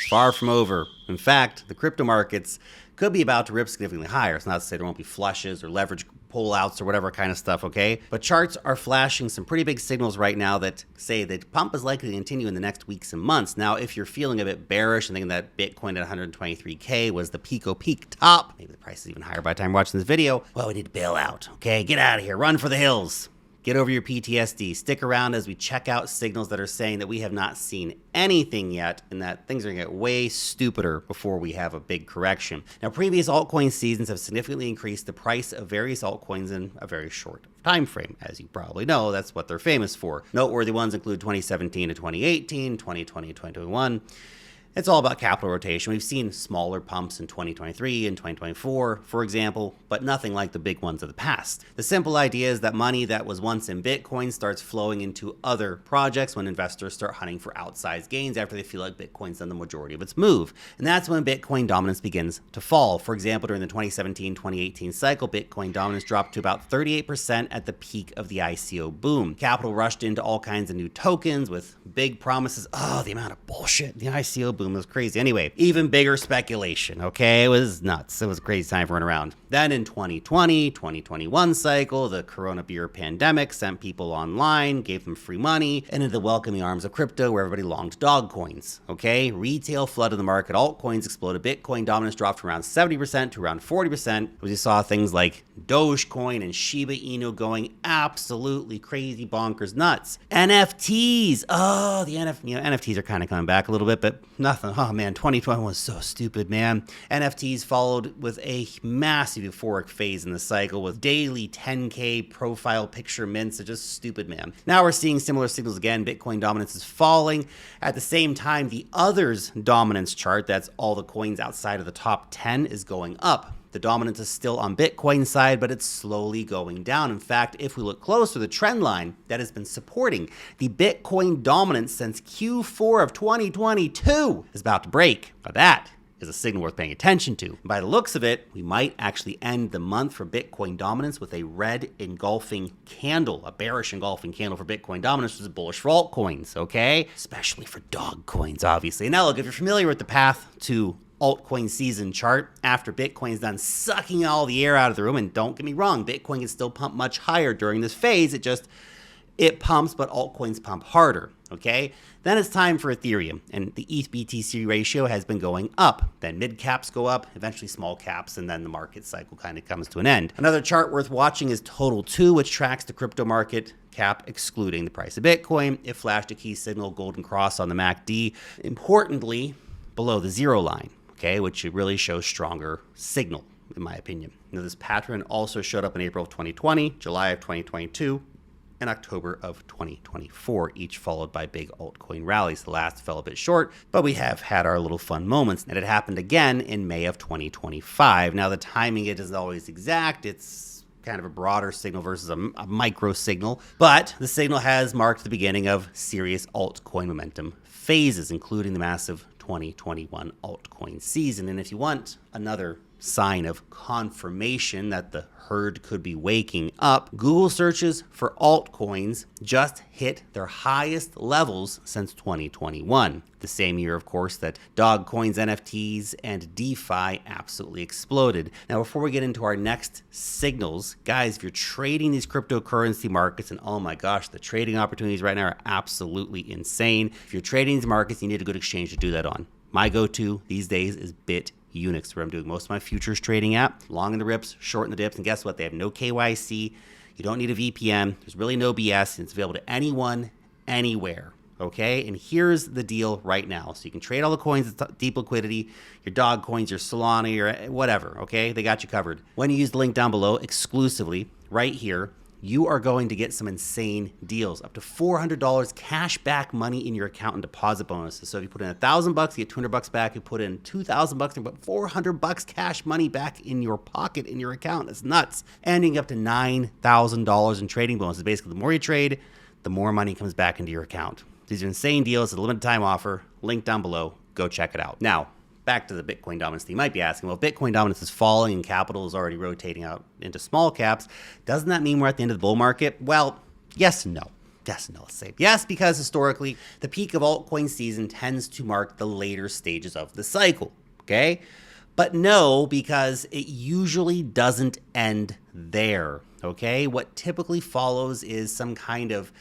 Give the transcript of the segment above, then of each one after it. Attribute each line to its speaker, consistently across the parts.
Speaker 1: far from over. In fact, the crypto markets could be about to rip significantly higher. It's not to say there won't be flushes or leverage pullouts or whatever kind of stuff, okay? But charts are flashing some pretty big signals right now that say that pump is likely to continue in the next weeks and months. Now, if you're feeling a bit bearish and thinking that Bitcoin at 123K was the peak top, maybe the price is even higher by the time you're watching this video, well, we need to bail out, okay? Get out of here, run for the hills. Get over your PTSD. Stick around as we check out signals that are saying that we have not seen anything yet and that things are going to get way stupider before we have a big correction. Now, previous altcoin seasons have significantly increased the price of various altcoins in a very short time frame. As you probably know, that's what they're famous for. Noteworthy ones include 2017 to 2018, 2020 to 2021. It's all about capital rotation. We've seen smaller pumps in 2023 and 2024, for example, but nothing like the big ones of the past. The simple idea is that money that was once in Bitcoin starts flowing into other projects when investors start hunting for outsized gains after they feel like Bitcoin's done the majority of its move. And that's when Bitcoin dominance begins to fall. For example, during the 2017-2018 cycle, Bitcoin dominance dropped to about 38% at the peak of the ICO boom. Capital rushed into all kinds of new tokens with big promises. Oh, the amount of bullshit. The ICO boom was crazy. Anyway, even bigger speculation, okay? It was nuts. It was a crazy time for running around. Then in 2020, 2021 cycle, the coronavirus pandemic sent people online, gave them free money, and into the welcoming arms of crypto where everybody longed dog coins, okay? Retail flooded the market, altcoins exploded, Bitcoin dominance dropped from around 70% to around 40%. We saw things like Dogecoin and Shiba Inu going absolutely crazy bonkers nuts. NFTs, oh, the NFTs are kind of coming back a little bit, but nothing. Oh man, 2021 was so stupid, man. NFTs followed with a massive euphoric phase in the cycle with daily 10K profile picture mints. It's just stupid, man. Now we're seeing similar signals again. Bitcoin dominance is falling. At the same time, the others dominance chart, that's all the coins outside of the top 10, is going up. The dominance is still on Bitcoin's side, but it's slowly going down. In fact, if we look closer, the trend line that has been supporting the Bitcoin dominance since Q4 of 2022 is about to break. Now that is a signal worth paying attention to. By the looks of it, we might actually end the month for Bitcoin dominance with a red engulfing candle, a bearish engulfing candle for Bitcoin dominance, which is bullish for altcoins, okay? Especially for dog coins, obviously. Now look, if you're familiar with the path to altcoin season chart, after Bitcoin's done sucking all the air out of the room, and don't get me wrong, Bitcoin can still pump much higher during this phase, it pumps, but altcoins pump harder, okay? Then it's time for Ethereum, and the ETH-BTC ratio has been going up. Then mid caps go up, eventually small caps, and then the market cycle kind of comes to an end. Another chart worth watching is Total 2, which tracks the crypto market cap excluding the price of Bitcoin. It flashed a key signal, golden cross on the MACD, importantly below the zero line, okay, which really shows stronger signal, in my opinion. Now, this pattern also showed up in April of 2020, July of 2022, and October of 2024, each followed by big altcoin rallies. The last fell a bit short, but we have had our little fun moments, and it happened again in May of 2025. Now, the timing isn't always exact. It's kind of a broader signal versus a micro signal, but the signal has marked the beginning of serious altcoin momentum phases, including the massive 2021 altcoin season. And if you want another sign of confirmation that the herd could be waking up, Google searches for altcoins just hit their highest levels since 2021. The same year, of course, that dog coins, NFTs, and DeFi absolutely exploded. Now, before we get into our next signals, guys, if you're trading these cryptocurrency markets, and oh my gosh, the trading opportunities right now are absolutely insane. If you're trading these markets, you need a good exchange to do that on. My go-to these days is Unix, where I'm doing most of my futures trading at. Long in the rips, short in the dips, and guess what? They have no KYC. You don't need a VPN. There's really no BS, and it's available to anyone, anywhere, okay? And here's the deal right now. So you can trade all the coins at deep liquidity, your dog coins, your Solana, your whatever, okay? They got you covered. When you use the link down below exclusively, right here, you are going to get some insane deals, up to $400 cash back money in your account and deposit bonuses. So if you put in $1,000, you get $200 back. You put in $2,000, you put $400 cash money back in your pocket, in your account. It's nuts. And you can get up to $9,000 in trading bonuses. Basically, the more you trade, the more money comes back into your account. These are insane deals. It's a limited time offer. Link down below. Go check it out. Now, back to the Bitcoin dominance thing. You might be asking, well, if Bitcoin dominance is falling and capital is already rotating out into small caps, doesn't that mean we're at the end of the bull market? Well, yes and no. Yes, no, let's say yes, because historically, the peak of altcoin season tends to mark the later stages of the cycle, okay? But no, because it usually doesn't end there, okay? What typically follows is some kind of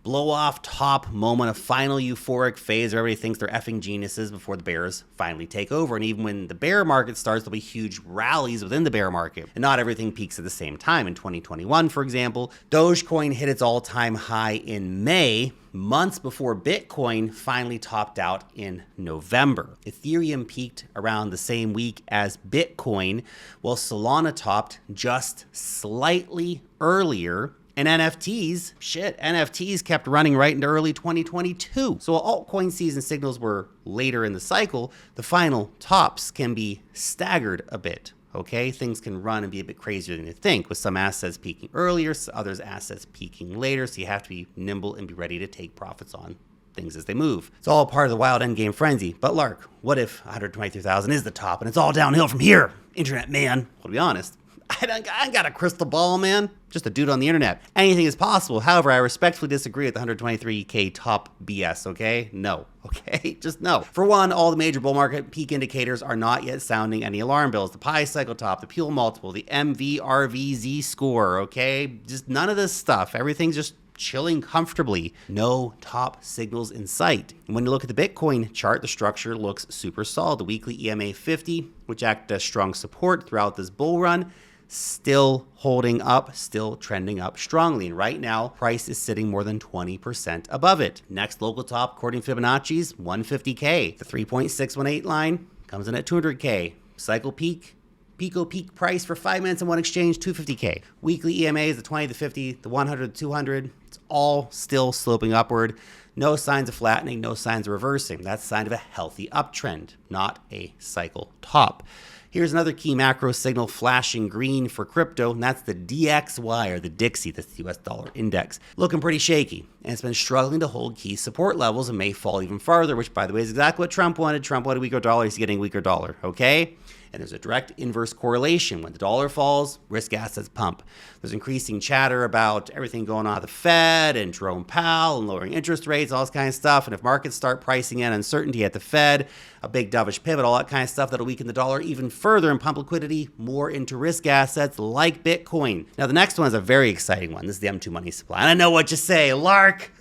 Speaker 1: blow off top moment, a final euphoric phase where everybody thinks they're effing geniuses before the bears finally take over. And even when the bear market starts, there'll be huge rallies within the bear market. And not everything peaks at the same time. In 2021, for example, Dogecoin hit its all-time high in May, months before Bitcoin finally topped out in November. Ethereum peaked around the same week as Bitcoin, while Solana topped just slightly earlier. And NFTs kept running right into early 2022. So while altcoin season signals were later in the cycle, the final tops can be staggered a bit. Okay, things can run and be a bit crazier than you think, with some assets peaking earlier, others assets peaking later. So you have to be nimble and be ready to take profits on things as they move. It's all part of the wild endgame frenzy. But Lark, what if 123,000 is the top and it's all downhill from here? Internet man, well, to be honest, I got a crystal ball, man. Just a dude on the internet. Anything is possible. However, I respectfully disagree with the 123K top BS, okay? No, okay? Just no. For one, all the major bull market peak indicators are not yet sounding any alarm bells. The pi cycle top, the Peel multiple, the MVRVZ score, okay? Just none of this stuff. Everything's just chilling comfortably. No top signals in sight. And when you look at the Bitcoin chart, the structure looks super solid. The weekly EMA 50, which acted as strong support throughout this bull run, still holding up, still trending up strongly. And right now, price is sitting more than 20% above it. Next local top, according to Fibonacci's, 150K. The 3.618 line comes in at 200K. Cycle peak, Pico peak price for 5 minutes in one exchange, 250K. Weekly EMAs, the 20, the 50, the 100, 200, it's all still sloping upward. No signs of flattening, no signs of reversing. That's a sign of a healthy uptrend, not a cycle top. Here's another key macro signal flashing green for crypto, and that's the DXY, or the Dixie, that's the US dollar index. Looking pretty shaky, and it's been struggling to hold key support levels and may fall even farther, which, by the way, is exactly what Trump wanted. Trump wanted weaker dollar, he's getting weaker dollar, okay? And there's a direct inverse correlation. When the dollar falls, risk assets pump. There's increasing chatter about everything going on at the Fed and Jerome Powell and lowering interest rates, all this kind of stuff. And if markets start pricing in uncertainty at the Fed, a big dovish pivot, all that kind of stuff, that'll weaken the dollar even further and pump liquidity more into risk assets like Bitcoin. Now, the next one is a very exciting one. This is the M2 money supply. And I know what you say, Lark.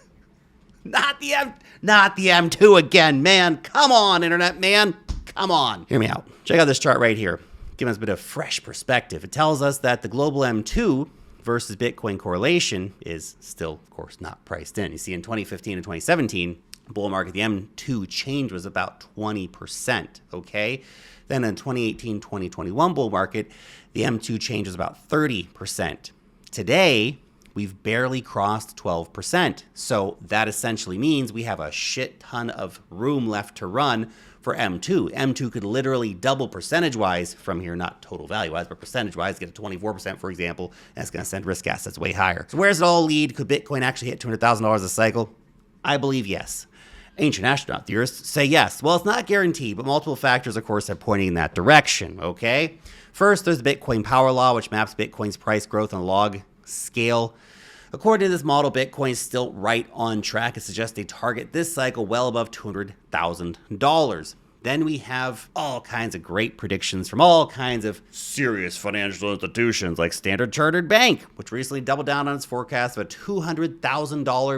Speaker 1: Not the M2 again, man. Come on, internet man. Come on. Hear me out. Check out this chart right here. Giving us a bit of fresh perspective. It tells us that the global M2 versus Bitcoin correlation is still, of course, not priced in. You see, in 2015 and 2017, bull market, the M2 change was about 20%, okay? Then in 2018-2021 bull market, the M2 change was about 30%. Today, we've barely crossed 12%. So that essentially means we have a shit ton of room left to run for M2. M2 could literally double percentage-wise from here, not total value-wise, but percentage-wise, get a 24%, for example, and it's going to send risk assets way higher. So where does it all lead? Could Bitcoin actually hit $200,000 a cycle? I believe yes. Ancient astronaut theorists say yes. Well, it's not guaranteed, but multiple factors, of course, are pointing in that direction, okay? First, there's the Bitcoin power law, which maps Bitcoin's price growth on a log scale. According to this model, Bitcoin is still right on track. It suggests they target this cycle well above $200,000. Then we have all kinds of great predictions from all kinds of serious financial institutions like Standard Chartered Bank, which recently doubled down on its forecast of a $200,000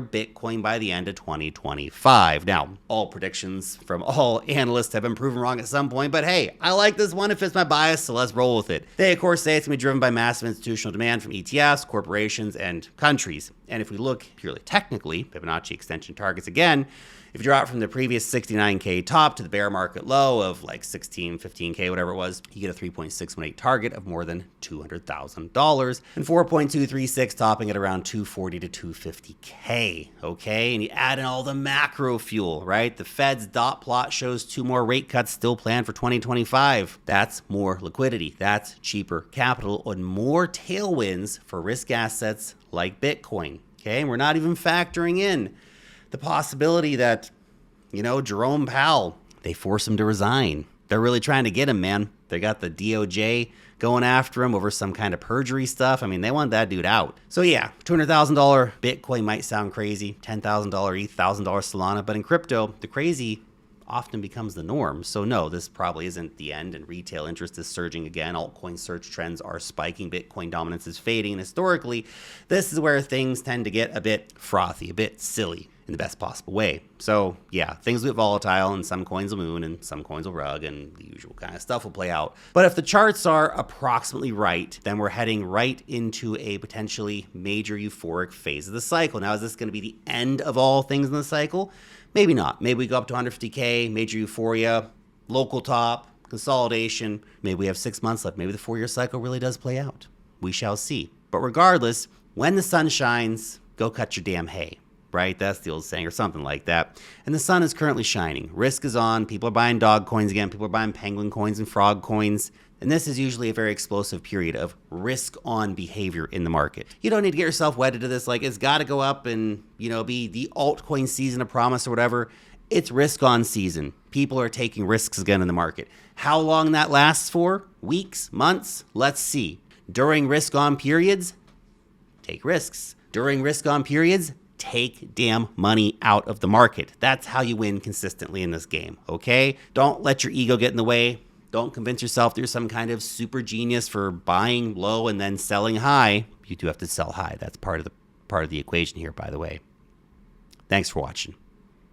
Speaker 1: Bitcoin by the end of 2025. Now, all predictions from all analysts have been proven wrong at some point, but hey, I like this one. It fits my bias, so let's roll with it. They, of course, say it's going to be driven by massive institutional demand from ETFs, corporations, and countries. And if we look purely technically, Fibonacci extension targets again, if you draw it from the previous 69K top to the bear market low of like 16, 15K, whatever it was, you get a 3.618 target of more than $200,000 and 4.236 topping at around 240 to 250K, okay? And you add in all the macro fuel, right? The Fed's dot plot shows 2 more rate cuts still planned for 2025. That's more liquidity. That's cheaper capital and more tailwinds for risk assets like Bitcoin, okay? And we're not even factoring in the possibility that, Jerome Powell, they force him to resign. They're really trying to get him, man. They got the DOJ going after him over some kind of perjury stuff. I mean, they want that dude out. So yeah, $200,000 Bitcoin might sound crazy, $10,000 ETH, $1,000 Solana, but in crypto, the crazy often becomes the norm. So no, this probably isn't the end, and retail interest is surging again. Altcoin search trends are spiking. Bitcoin dominance is fading. And historically, this is where things tend to get a bit frothy, a bit silly in the best possible way. So yeah, things will get volatile, and some coins will moon and some coins will rug, and the usual kind of stuff will play out. But if the charts are approximately right, then we're heading right into a potentially major euphoric phase of the cycle. Now, is this going to be the end of all things in the cycle? Maybe not. Maybe we go up to 150K, major euphoria, local top, consolidation. Maybe we have 6 months left. Maybe the 4-year cycle really does play out. We shall see. But regardless, when the sun shines, go cut your damn hay, right? That's the old saying, or something like that. And the sun is currently shining. Risk is on. People are buying dog coins again. People are buying penguin coins and frog coins. And this is usually a very explosive period of risk-on behavior in the market. You don't need to get yourself wedded to this, like it's got to go up and, be the altcoin season of promise or whatever. It's risk-on season. People are taking risks again in the market. How long that lasts for? Weeks? Months? Let's see. During risk-on periods, take risks. During risk-on periods, take damn money out of the market. That's how you win consistently in this game, okay? Don't let your ego get in the way. Don't convince yourself that you're some kind of super genius for buying low and then selling high. You do have to sell high. That's part of the equation here, by the way. Thanks for watching.